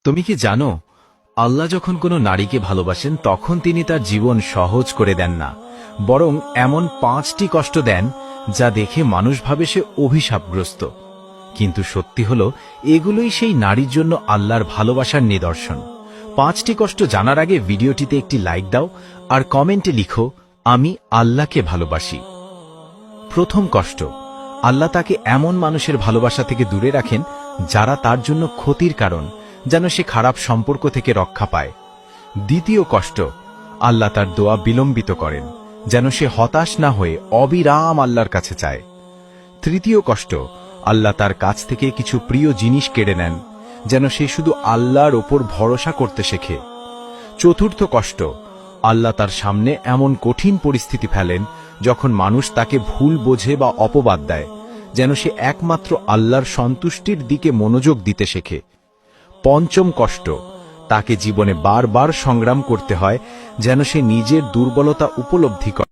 তুমি কি জানো, আল্লাহ যখন কোনো নারীকে ভালোবাসেন তখন তিনি তার জীবন সহজ করে দেন না, বরং এমন 5টি কষ্ট দেন যা দেখে মানুষ ভাবে সে অভিশাপগ্রস্ত। কিন্তু সত্যি হলো, এগুলোই সেই নারীর জন্য আল্লাহর ভালোবাসার নিদর্শন। 5টি কষ্ট জানার আগে ভিডিওটিতে একটি লাইক দাও আর কমেন্টে লিখো, আমি আল্লাহকে ভালোবাসি। প্রথম কষ্ট, আল্লাহ তাকে এমন মানুষের ভালোবাসা থেকে দূরে রাখেন যারা তার জন্য ক্ষতির কারণ, যেন সে খারাপ সম্পর্ক থেকে রক্ষা পায়। দ্বিতীয় কষ্ট, আল্লাহ তার দোয়া বিলম্বিত করেন যেন সে হতাশ না হয়ে অবিরাম আল্লাহর কাছে চায়। তৃতীয় কষ্ট, আল্লাহ তার কাছ থেকে কিছু প্রিয় জিনিস কেড়ে নেন যেন সে শুধু আল্লাহর ওপর ভরসা করতে শেখে। চতুর্থ কষ্ট, আল্লাহ তার সামনে এমন কঠিন পরিস্থিতি ফেলেন যখন মানুষ তাকে ভুল বোঝে বা অপবাদ দেয়, যেন সে একমাত্র আল্লাহর সন্তুষ্টির দিকে মনোযোগ দিতে শেখে। পঞ্চম কষ্ট, তাকে জীবনে বারবার সংগ্রাম করতে হয় যেন সে নিজের দুর্বলতা উপলব্ধি করে।